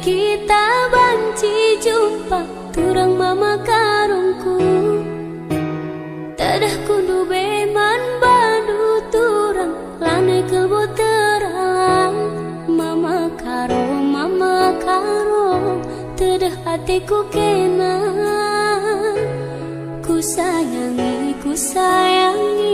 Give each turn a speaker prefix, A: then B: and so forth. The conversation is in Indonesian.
A: kita banci jumpa turang mama karungku. Tadah kudu beman badu turang lane kelbo terang. Mama karo tadah hatiku kena. Ku sayangi